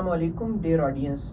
Assalamu alaikum, dear audience.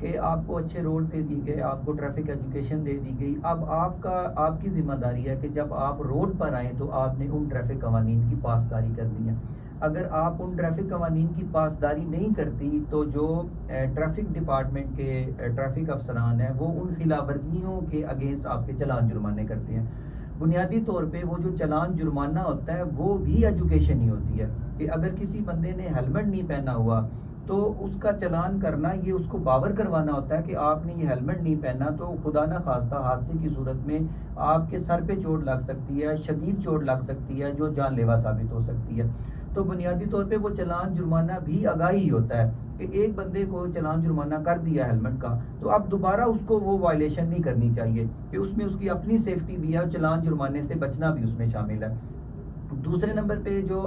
کہ آپ کو اچھے رولز دے دی گئے, آپ کو ٹریفک ایجوکیشن دے دی گئی. اب آپ کی ذمہ داری ہے کہ جب آپ روڈ پر آئیں تو آپ نے ان ٹریفک قوانین کی پاسداری کرنی ہے. اگر آپ ان ٹریفک قوانین کی پاسداری نہیں کرتی تو جو ٹریفک ڈپارٹمنٹ کے ٹریفک افسران ہیں وہ ان خلاف ورزیوں کے اگینسٹ آپ کے چلان جرمانے کرتے ہیں. بنیادی طور پہ وہ جو چلان جرمانہ ہوتا ہے وہ بھی ایجوکیشن ہی ہوتی ہے کہ اگر کسی بندے نے ہیلمٹ نہیں پہنا ہوا تو اس کا چلان کرنا یہ اس کو باور کروانا ہوتا ہے کہ آپ نے یہ ہیلمٹ نہیں پہنا تو خدا نہ خواستہ حادثے کی صورت میں آپ کے سر پہ چوٹ لگ سکتی ہے, شدید چوٹ لگ سکتی ہے جو جان لیوا ثابت ہو سکتی ہے. تو بنیادی طور پہ وہ چلان جرمانہ بھی آگاہی ہوتا ہے کہ ایک بندے کو چلان جرمانہ کر دیا ہیلمٹ کا تو اب دوبارہ اس کو وہ وائلیشن نہیں کرنی چاہیے, کہ اس میں اس کی اپنی سیفٹی بھی ہے اور چلان جرمانے سے بچنا بھی اس میں شامل ہے. دوسرے نمبر پہ جو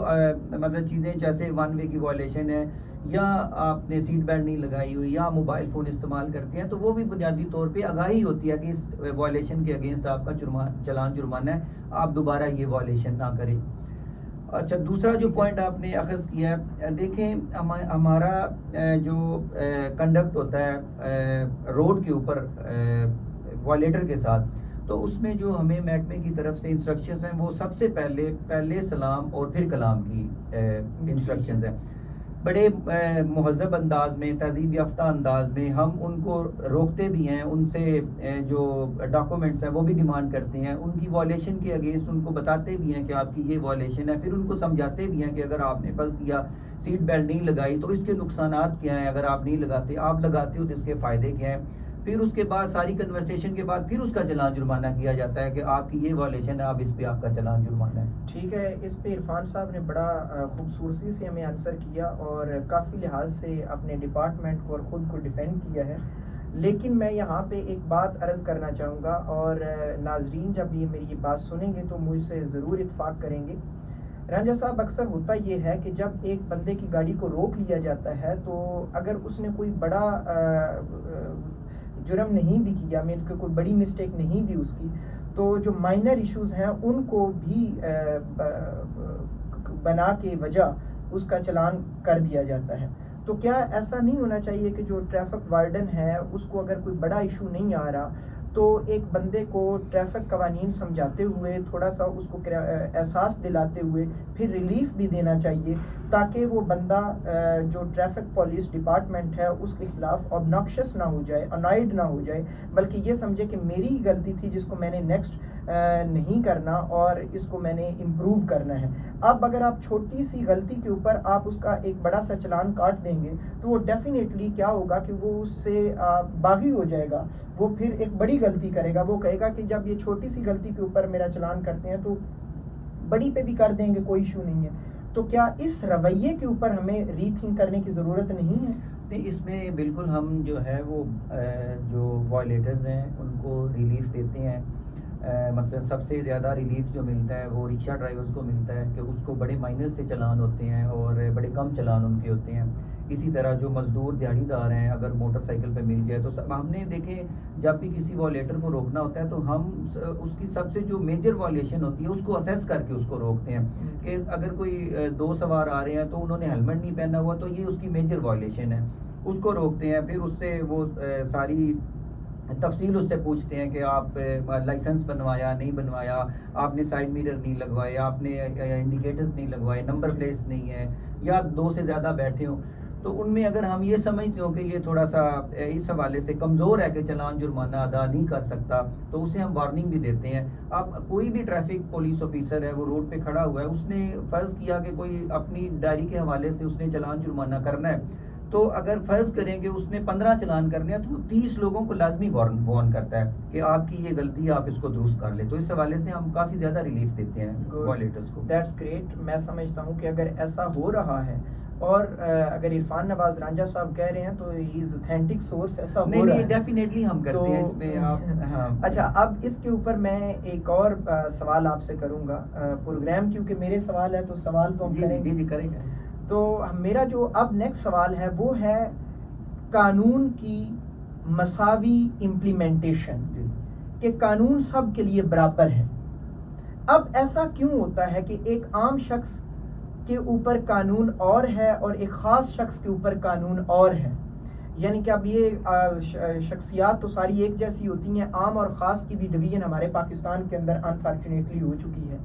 مطلب چیزیں جیسے ون وے کی وائلیشن ہے, یا آپ نے سیٹ بیلٹ نہیں لگائی ہوئی, یا موبائل فون استعمال کرتے ہیں, تو وہ بھی بنیادی طور پہ آگاہی ہوتی ہے کہ اس وائلیشن کے اگینسٹ آپ کا چلان جرمانہ ہے, آپ دوبارہ یہ وائلیشن نہ کریں. اچھا, دوسرا جو پوائنٹ آپ نے اخذ کیا ہے, دیکھیں ہمارا جو کنڈکٹ ہوتا ہے روڈ کے اوپر وائلیٹر کے ساتھ, تو اس میں جو ہمیں محکمے کی طرف سے انسٹرکشنز ہیں وہ سب سے پہلے سلام اور پھر کلام کی انسٹرکشنز ہیں. بڑے مہذب انداز میں, تہذیب یافتہ انداز میں ہم ان کو روکتے بھی ہیں, ان سے جو ڈاکومنٹس ہیں وہ بھی ڈیمانڈ کرتے ہیں, ان کی وائلیشن کے اگینسٹ ان کو بتاتے بھی ہیں کہ آپ کی یہ وائلیشن ہے, پھر ان کو سمجھاتے بھی ہیں کہ اگر آپ نے فرض کیا سیٹ بیلٹ نہیں لگائی تو اس کے نقصانات کیا ہیں, اگر آپ نہیں لگاتے, آپ لگاتے ہو تو اس کے فائدے کیا ہیں. پھر اس کے بعد ساری کنورسیشن کے بعد پھر اس کا چلان جرمانہ کیا جاتا ہے کہ آپ کی یہ وائلیشن ہے, اب اس پہ آپ کا چلان جرمانہ ہے. ٹھیک ہے, اس پہ عرفان صاحب نے بڑا خوبصورتی سے ہمیں آنسر کیا اور کافی لحاظ سے اپنے ڈپارٹمنٹ کو اور خود کو ڈیفینڈ کیا ہے. لیکن میں یہاں پہ ایک بات عرض کرنا چاہوں گا اور ناظرین جب یہ میری بات سنیں گے تو مجھ سے ضرور اتفاق کریں گے. رانجھا صاحب, اکثر ہوتا یہ ہے کہ جب ایک بندے کی گاڑی کو روک لیا جاتا ہے تو اگر اس نے کوئی بڑا جرم نہیں بھی کیا, مینس کہ کوئی بڑی مسٹیک نہیں بھی اس کی, تو جو مائنر ایشوز ہیں ان کو بھی بنا کے وجہ اس کا چلان کر دیا جاتا ہے. تو کیا ایسا نہیں ہونا چاہیے کہ جو ٹریفک وارڈن ہے اس کو اگر کوئی بڑا ایشو نہیں آ رہا تو ایک بندے کو ٹریفک قوانین سمجھاتے ہوئے, تھوڑا سا اس کو احساس دلاتے ہوئے پھر ریلیف بھی دینا چاہیے, تاکہ وہ بندہ جو ٹریفک پولیس ڈپارٹمنٹ ہے اس کے خلاف obnoxious نہ ہو جائے, annoyed نہ ہو جائے, بلکہ یہ سمجھے کہ میری ہی غلطی تھی جس کو میں نے نیکسٹ نہیں کرنا اور اس کو میں نے امپروو کرنا ہے. اب اگر آپ چھوٹی سی غلطی کے اوپر آپ اس کا ایک بڑا سا چلان کاٹ دیں گے تو وہ ڈیفینیٹلی کیا ہوگا کہ وہ اس سے باغی ہو جائے گا, وہ پھر ایک بڑی غلطی کرے گا. وہ کہے گا کہ جب یہ چھوٹی سی غلطی کے اوپر میرا چلان کرتے ہیں تو بڑی پہ بھی کر دیں گے, کوئی ایشو نہیں ہے. تو کیا اس رویے کے اوپر ہمیں ری تھنک کرنے کی ضرورت نہیں ہے؟ نہیں, اس میں بالکل ہم جو ہے وہ جو وائلیٹرز ہیں ان کو ریلیف دیتے ہیں. مثلا سب سے زیادہ ریلیف جو ملتا ہے وہ رکشہ ڈرائیورز کو ملتا ہے کہ اس کو بڑے مائنر سے چلان ہوتے ہیں اور بڑے کم چلان ان کے ہوتے ہیں. اسی طرح جو مزدور دیہڑی دار ہیں اگر موٹر سائیکل پہ مل جائے تو ہم نے دیکھیں جب بھی کسی وائلیٹر کو روکنا ہوتا ہے تو ہم اس کی سب سے جو میجر وائلیشن ہوتی ہے اس کو اسیس کر کے اس کو روکتے ہیں کہ اگر کوئی دو سوار آ رہے ہیں تو انہوں نے ہیلمٹ نہیں پہنا ہوا تو یہ اس کی میجر وائلیشن ہے, اس کو روکتے ہیں. پھر اس سے وہ ساری تفصیل اس سے پوچھتے ہیں کہ آپ لائسنس بنوایا نہیں بنوایا, آپ نے سائڈ میرر نہیں لگوائے, آپ نے انڈیکیٹرز نہیں لگوائے, نمبر پلیٹس نہیں ہے, یا دو سے زیادہ بیٹھے ہوں. تو ان میں اگر ہم یہ سمجھتے ہوں کہ یہ تھوڑا سا اس حوالے سے کمزور ہے کہ چلان جرمانہ ادا نہیں کر سکتا تو اسے ہم وارننگ بھی دیتے ہیں. اب کوئی بھی ٹریفک پولیس آفیسر ہے وہ روڈ پہ کھڑا ہوا ہے, اس نے فرض کیا کہ کوئی اپنی ڈائری کے حوالے سے اس نے چلان جرمانہ کرنا ہے, تو اگر فرض کریں کہ اس نے 15 چلان کرنے ہیں تو 30 لوگوں کو لازمی وارن کرتا ہے کہ آپ کی یہ غلطی ہے, آپ اس کو درست کر لیں. تو اس حوالے سے ہم کافی زیادہ ریلیف دیتے ہیں وائلیٹرز کو. That's great. میں سمجھتا ہوں کہ اگر ایسا ہو رہا ہے اور اگر عرفان نواز رانجھا صاحب کہہ رہے ہیں تو ہی از اتھینٹک سورس, ایسا ہو رہا ہے. نہیں, ڈیفینیٹلی ہم کرتے ہیں اس میں. ہاں, اچھا, اب اس کے اوپر میں ایک اور سوال آپ سے کروں گا. پروگرام کیونکہ میرے سوال ہے تو سوال تو ہم کریں گے. جی کریں گے. تو میرا جو اب نیکسٹ سوال ہے وہ ہے قانون کی مساوی امپلیمنٹیشن, کہ قانون سب کے لیے برابر ہے. اب ایسا کیوں ہوتا ہے کہ ایک عام شخص کے اوپر قانون اور ہے اور ایک خاص شخص کے اوپر قانون اور ہے؟ یعنی کہ اب یہ شخصیات تو ساری ایک جیسی ہوتی ہیں، عام اور خاص کی بھی ڈویژن ہمارے پاکستان کے اندر انفارچونیٹلی ہو چکی ہے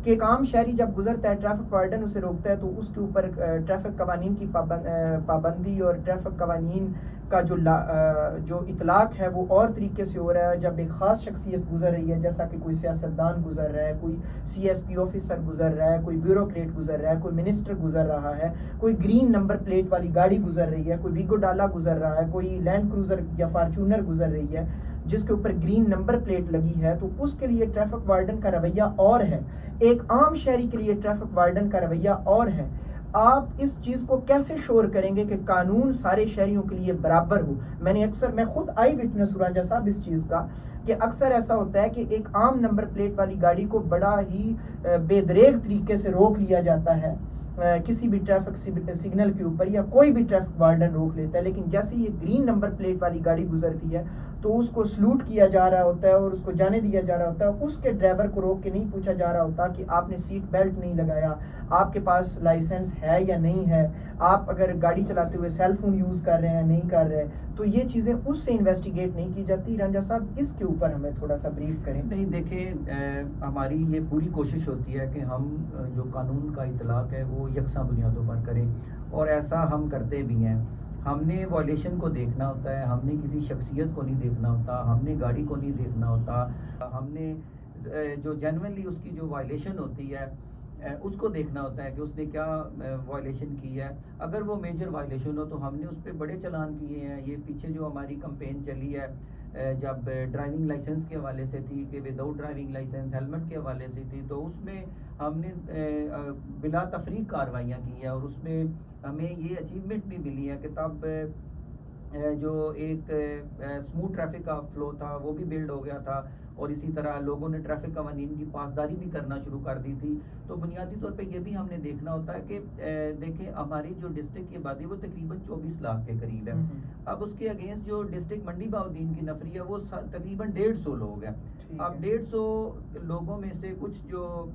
کہ ایک عام شہری جب گزرتا ہے ٹریفک وارڈن اسے روکتا ہے تو اس کے اوپر ٹریفک قوانین کی پابندی اور ٹریفک قوانین کا جو اطلاق ہے وہ اور طریقے سے ہو رہا ہے. جب ایک خاص شخصیت گزر رہی ہے، جیسا کہ کوئی سیاستدان گزر رہا ہے، کوئی سی ایس پی آفیسر گزر رہا ہے، کوئی بیوروکریٹ گزر رہا ہے، کوئی منسٹر گزر رہا ہے، کوئی گرین نمبر پلیٹ والی گاڑی گزر رہی ہے، کوئی ویگو ڈالا گزر رہا ہے، کوئی لینڈ کروزر یا فارچونر گزر رہی ہے جس کے اوپر گرین نمبر پلیٹ لگی ہے، تو اس کے لیے ٹریفک وارڈن کا رویہ اور ہے. ایک عام شہری کے لیے ٹریفک وارڈن کا رویہ اور ہے. آپ اس چیز کو کیسے شور کریں گے کہ قانون سارے شہریوں کے لیے برابر ہو؟ میں خود آئی وٹنس ہوں رانجھا صاحب اس چیز کا کہ اکثر ایسا ہوتا ہے کہ ایک عام نمبر پلیٹ والی گاڑی کو بڑا ہی بے دریغ طریقے سے روک لیا جاتا ہے کسی بھی ٹریفک سگنل کے اوپر، یا کوئی بھی ٹریفک وارڈن روک لیتا ہے، لیکن جیسے یہ گرین نمبر پلیٹ والی گاڑی گزرتی ہے تو اس کو سلوٹ کیا جا رہا ہوتا ہے اور اس کو جانے دیا جا رہا ہوتا ہے. اس کے ڈرائیور کو روک کے نہیں پوچھا جا رہا ہوتا کہ آپ نے سیٹ بیلٹ نہیں لگایا، آپ کے پاس لائسنس ہے یا نہیں ہے، آپ اگر گاڑی چلاتے ہوئے سیل فون یوز کر رہے ہیں نہیں کر رہے. تو یہ چیزیں اس سے انویسٹیگیٹ نہیں کی جاتی. رانجھا صاحب اس کے اوپر ہمیں تھوڑا سا بریف کریں. نہیں دیکھیں، ہماری یہ پوری کوشش ہوتی ہے کہ ہم جو قانون کا اطلاق ہے وہ یکساں بنیادوں پر کریں، اور ایسا ہم کرتے بھی ہیں. ہم نے وائلیشن کو دیکھنا ہوتا ہے، ہم نے کسی شخصیت کو نہیں دیکھنا ہوتا، ہم نے گاڑی کو نہیں دیکھنا ہوتا، ہم نے جو جینوئنلی اس کی جو وائلیشن ہوتی ہے اس کو دیکھنا ہوتا ہے کہ اس نے کیا وائلیشن کی ہے. اگر وہ میجر وائلیشن ہو تو ہم نے اس پہ بڑے چلان کیے ہیں. یہ پیچھے جو ہماری کمپین چلی ہے جب ڈرائیونگ لائسنس کے حوالے سے تھی کہ وداؤٹ ڈرائیونگ لائسنس ہیلمٹ کے حوالے سے تھی، تو اس میں ہم نے بلا تفریق کارروائیاں کی ہیں، اور اس میں ہمیں یہ اچیومنٹ بھی ملی ہے کہ تب جو ایک اسموتھ ٹریفک کا فلو تھا وہ بھی بلڈ ہو گیا تھا، اور اسی طرح لوگوں نے ٹریفک قوانین کی پاسداری بھی کرنا شروع کر دی تھی. تو بنیادی طور پہ یہ بھی ہم نے دیکھنا ہوتا ہے کہ دیکھیں ہماری جو ڈسٹرکٹ کی آبادی وہ تقریباً 24 لاکھ کے قریب ہے. اب اس کے اگینسٹ جو ڈسٹرکٹ منڈی بہاؤالدین کی نفری ہے وہ تقریباً 150 لوگ ہیں. اب 150 لوگوں میں سے کچھ جو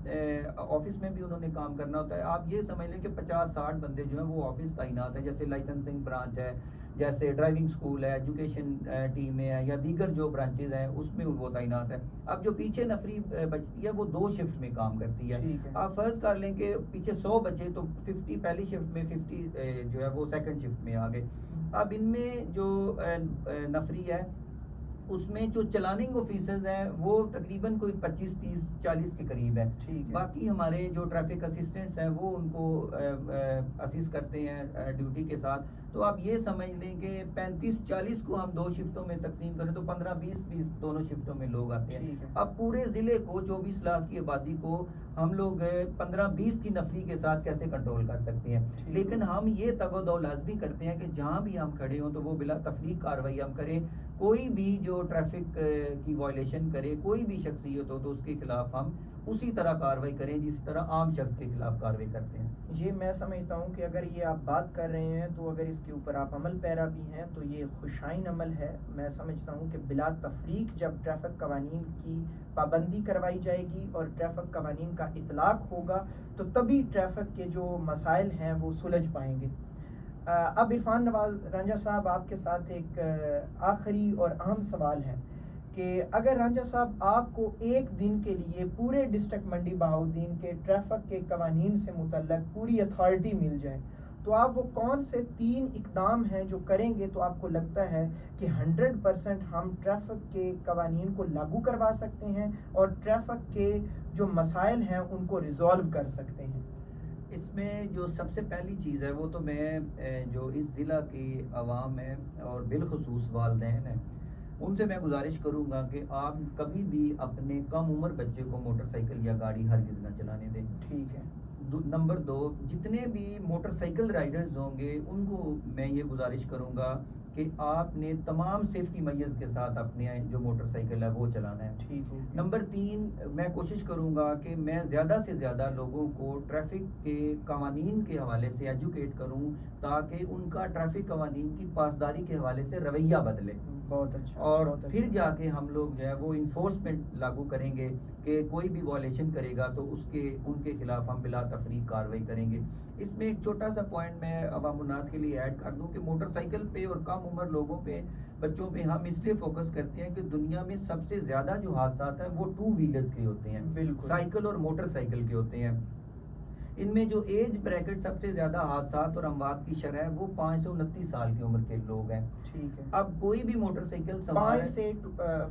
آفس میں بھی انہوں نے کام کرنا ہوتا ہے. آپ یہ سمجھ لیں کہ 50-60 بندے جو ہیں وہ آفس تعینات ہیں، جیسے لائسنسنگ برانچ ہے، جیسے ڈرائیونگ سکول ہے، ایجوکیشن ٹیم ہے، یا دیگر جو برانچز ہیں اس میں وہ تعینات ہے. اب جو پیچھے نفری بچتی ہے وہ 2 شفٹ میں کام کرتی ہے. آپ فرض کر لیں کہ پیچھے 100 بچے تو 50 پہلی شفٹ میں، 50 جو ہے وہ سیکنڈ شفٹ میں آ گئے. اب ان میں جو نفری ہے اس میں جو چلاننگ آفیسرز ہیں وہ تقریباً کوئی 25-30-40 کے قریب ہے. باقی ہمارے جو ٹریفک اسسٹنٹس ہیں وہ ان کو اسسٹ کرتے ہیں ڈیوٹی کے ساتھ. تو آپ یہ سمجھ لیں کہ 35-40 کو ہم 2 شفٹوں میں تقسیم کریں تو 15-20 دونوں شفٹوں میں لوگ آتے ہیں. اب پورے ضلع کو 24 لاکھ کی آبادی کو ہم لوگ 15-20 کی نفری کے ساتھ کیسے کنٹرول کر سکتے ہیں؟ لیکن ہم یہ تگ و دو لازمی کرتے ہیں کہ جہاں بھی ہم کھڑے ہوں تو وہ بلا تفریق کارروائی ہم کریں. کوئی بھی جو ٹریفک کی وائلیشن کرے، کوئی بھی شخصیت ہو، تو اس کے خلاف ہم اسی طرح کارروائی کریں جس طرح عام شخص کے خلاف کارروائی کرتے ہیں. یہ میں سمجھتا ہوں کہ اگر یہ آپ بات کر رہے ہیں تو اگر اس کے اوپر آپ عمل پیرا بھی ہیں تو یہ خوشائن عمل ہے. میں سمجھتا ہوں کہ بلا تفریق جب ٹریفک قوانین کی پابندی کروائی جائے گی اور ٹریفک قوانین کا اطلاق ہوگا تو تبھی ٹریفک کے جو مسائل ہیں وہ سلجھ پائیں گے. اب عرفان نواز رانجھا صاحب آپ کے ساتھ ایک آخری اور اہم سوال ہے کہ اگر رانجھا صاحب آپ کو ایک دن کے لیے پورے ڈسٹرکٹ منڈی بہاؤالدین کے ٹریفک کے قوانین سے متعلق پوری اتھارٹی مل جائے تو آپ وہ کون سے 3 اقدام ہیں جو کریں گے تو آپ کو لگتا ہے کہ 100% ہم ٹریفک کے قوانین کو لاگو کروا سکتے ہیں اور ٹریفک کے جو مسائل ہیں ان کو ریزالو کر سکتے ہیں؟ اس میں جو سب سے پہلی چیز ہے وہ تو میں جو اس ضلع کی عوام ہے اور بالخصوص والدین ہیں ان سے میں گزارش کروں گا کہ آپ کبھی بھی اپنے کم عمر بچے کو موٹر سائیکل یا گاڑی ہرگز نہ چلانے دیں. ٹھیک ہے. نمبر 2، جتنے بھی موٹر سائیکل رائیڈرز ہوں گے ان کو میں یہ گزارش کروں گا کہ آپ نے تمام سیفٹی میئرز کے ساتھ اپنے جو موٹر سائیکل ہے وہ چلانا ہے. ٹھیک ہے. نمبر 3، میں کوشش کروں گا کہ میں زیادہ سے زیادہ لوگوں کو ٹریفک کے قوانین کے حوالے سے ایجوکیٹ کروں تاکہ ان کا ٹریفک قوانین کی پاسداری کے حوالے سے رویہ بدلے. بہت اچھا. اور پھر جا کے ہم لوگ جو ہے وہ انفورسمنٹ لاگو کریں گے کہ کوئی بھی وائلیشن کرے گا تو ان کے خلاف ہم بلا تفریق کارروائی کریں گے. اس میں ایک چھوٹا سا پوائنٹ میں عوام الناس کے لیے ایڈ کر دوں کہ موٹر سائیکل پہ اور کم کم عمر لوگوں پہ بچوں پہ ہم اس لیے فوکس کرتے ہیں کہ دنیا میں سب سے زیادہ جو حادثات ہیں وہ 2 ویلرز کے ہوتے ہیں، بالکل سائیکل اور موٹر سائیکل کے ہوتے ہیں۔ ان میں جو ایج بریکٹ سب سے زیادہ حادثات اور اموات کی شرح ہے وہ 5 سے 29 سال کی عمر کے لوگ ہیں۔ ٹھیک ہے، اب کوئی بھی موٹر سائیکل سوار 5 سے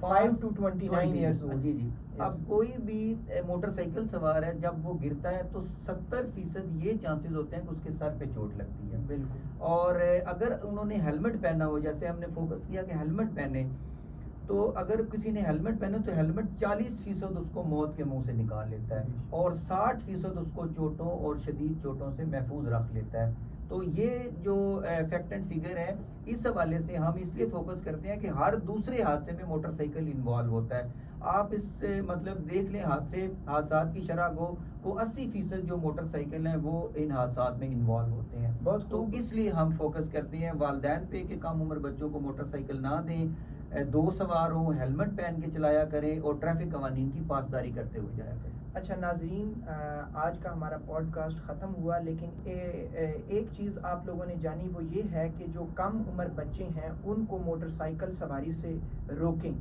5 to 29 ایئرز اولڈ۔ جی اب کوئی بھی موٹر سائیکل سوار ہے جب وہ گرتا ہے تو 70% یہ چانسز ہوتے ہیں کہ اس کے سر پہ چوٹ لگتی ہے۔ بالکل، اور اگر انہوں نے ہیلمٹ پہنا ہو، جیسے ہم نے فوکس کیا کہ ہیلمٹ پہنے، تو اگر کسی نے ہیلمٹ پہنا تو ہیلمٹ 40% اس کو موت کے منہ سے نکال لیتا ہے اور 60% اس کو چوٹوں اور شدید چوٹوں سے محفوظ رکھ لیتا ہے۔ تو یہ جو فیکٹ اینڈ فگر ہے، اس حوالے سے ہم اس لیے فوکس کرتے ہیں کہ ہر دوسرے حادثے میں موٹر سائیکل انوالو ہوتا ہے۔ آپ اس سے مطلب دیکھ لیں حادثات کی شرح کو 80% جو موٹر سائیکل ہیں وہ ان حادثات میں انوالو ہوتے ہیں۔ بہت تو خوب، اس لیے ہم فوکس کرتے ہیں والدین پہ کہ کم عمر بچوں کو موٹر سائیکل نہ دیں، 2 سوار ہوں، ہیلمٹ پہن کے چلایا کریں اور ٹریفک قوانین کی پاسداری کرتے ہوئے جایا کریں۔ اچھا ناظرین، آج کا ہمارا پوڈ کاسٹ ختم ہوا، لیکن ایک چیز آپ لوگوں نے جانی وہ یہ ہے کہ جو کم عمر بچے ہیں ان کو موٹر سائیکل سواری سے روکیں۔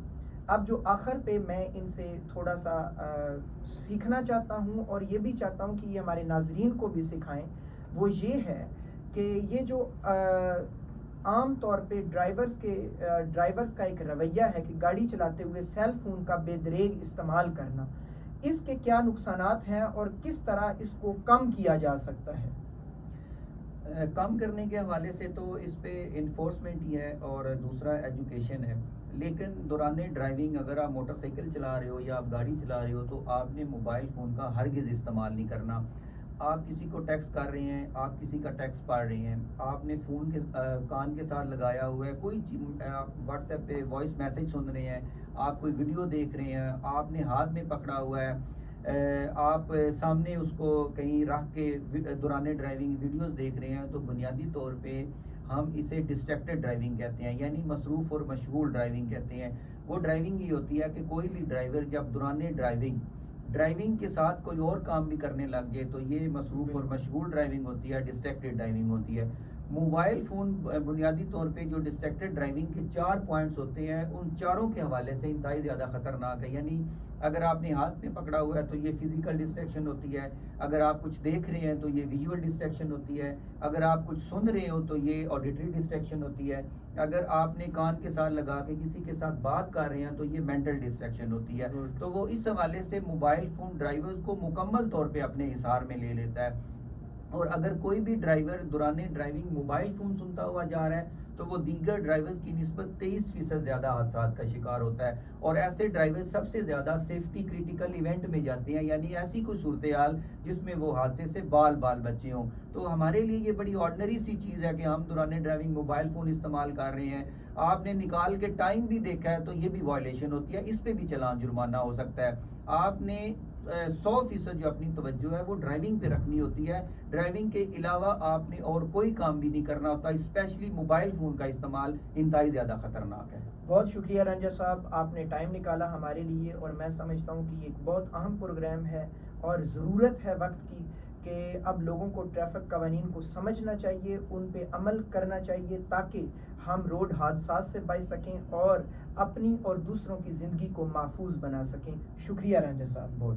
اب جو آخر پہ میں ان سے تھوڑا سا سیکھنا چاہتا ہوں اور یہ بھی چاہتا ہوں کہ یہ ہمارے ناظرین کو بھی سکھائیں، وہ یہ ہے کہ یہ جو عام طور پہ ڈرائیورز کا ایک رویہ ہے کہ گاڑی چلاتے ہوئے سیل فون کا بے دریغ استعمال کرنا، اس کے کیا نقصانات ہیں اور کس طرح اس کو کم کیا جا سکتا ہے؟ کم کرنے کے حوالے سے تو اس پہ انفورسمنٹ ہی ہے اور دوسرا ایجوکیشن ہے، لیکن دوران ڈرائیونگ اگر آپ موٹر سائیکل چلا رہے ہو یا آپ گاڑی چلا رہے ہو تو آپ نے موبائل فون کا ہرگز استعمال نہیں کرنا۔ آپ کسی کو ٹیکسٹ کر رہے ہیں، آپ کسی کا ٹیکسٹ پڑھ رہے ہیں، آپ نے فون کے کان کے ساتھ لگایا ہوا ہے، کوئی واٹس ایپ پہ وائس میسج سن رہے ہیں، آپ کوئی ویڈیو دیکھ رہے ہیں، آپ نے ہاتھ میں پکڑا ہوا ہے، آپ سامنے اس کو کہیں رکھ کے دوران ڈرائیونگ ویڈیوز دیکھ رہے ہیں، تو بنیادی طور پہ ہم اسے ڈسٹریکٹڈ ڈرائیونگ کہتے ہیں، یعنی مصروف اور مشغول ڈرائیونگ کہتے ہیں۔ وہ ڈرائیونگ یہ ہوتی ہے کہ کوئی بھی ڈرائیور جب دوران ڈرائیونگ کے ساتھ کوئی اور کام بھی کرنے لگ جائے تو یہ مصروف اور مشغول ڈرائیونگ ہوتی ہے، ڈسٹریکٹڈ ڈرائیونگ ہوتی ہے۔ موبائل فون بنیادی طور پہ جو ڈسٹریکٹڈ ڈرائیونگ کے 4 پوائنٹس ہوتے ہیں، ان چاروں کے حوالے سے انتہائی زیادہ خطرناک ہے۔ یعنی اگر آپ نے ہاتھ میں پکڑا ہوا ہے تو یہ فزیکل ڈسٹریکشن ہوتی ہے، اگر آپ کچھ دیکھ رہے ہیں تو یہ ویژول ڈسٹریکشن ہوتی ہے، اگر آپ کچھ سن رہے ہو تو یہ آڈیٹری ڈسٹریکشن ہوتی ہے، اگر آپ نے کان کے ساتھ لگا کے کسی کے ساتھ بات کر رہے ہیں تو یہ مینٹل ڈسٹریکشن ہوتی ہے۔ تو وہ اس حوالے سے موبائل فون ڈرائیورز کو مکمل طور پہ اپنے حصار میں لے لیتا ہے، اور اگر کوئی بھی ڈرائیور دوران ڈرائیونگ موبائل فون سنتا ہوا جا رہا ہے تو وہ دیگر ڈرائیورز کی نسبت 23% زیادہ حادثات کا شکار ہوتا ہے، اور ایسے ڈرائیور سب سے زیادہ سیفٹی کریٹیکل ایونٹ میں جاتے ہیں، یعنی ایسی کوئی صورتحال جس میں وہ حادثے سے بال بچے ہوں۔ تو ہمارے لیے یہ بڑی آرڈنری سی چیز ہے کہ ہم دوران ڈرائیونگ موبائل فون استعمال کر رہے ہیں، آپ نے نکال کے ٹائم بھی دیکھا ہے تو یہ بھی وائلیشن ہوتی ہے، اس پہ بھی چلان جرمانہ ہو سکتا ہے۔ آپ نے 100% جو اپنی توجہ ہے وہ ڈرائیونگ پہ رکھنی ہوتی ہے، ڈرائیونگ کے علاوہ آپ نے اور کوئی کام بھی نہیں کرنا ہوتا، اسپیشلی موبائل فون کا استعمال انتہائی زیادہ خطرناک ہے۔ بہت شکریہ رنجا صاحب، آپ نے ٹائم نکالا ہمارے لیے، اور میں سمجھتا ہوں کہ یہ ایک بہت اہم پروگرام ہے اور ضرورت ہے وقت کی کہ اب لوگوں کو ٹریفک قوانین کو سمجھنا چاہیے، ان پہ عمل کرنا چاہیے تاکہ ہم روڈ حادثات سے بچ سکیں اور اپنی اور دوسروں کی زندگی کو محفوظ بنا سکیں۔ شکریہ رنجا صاحب، بہت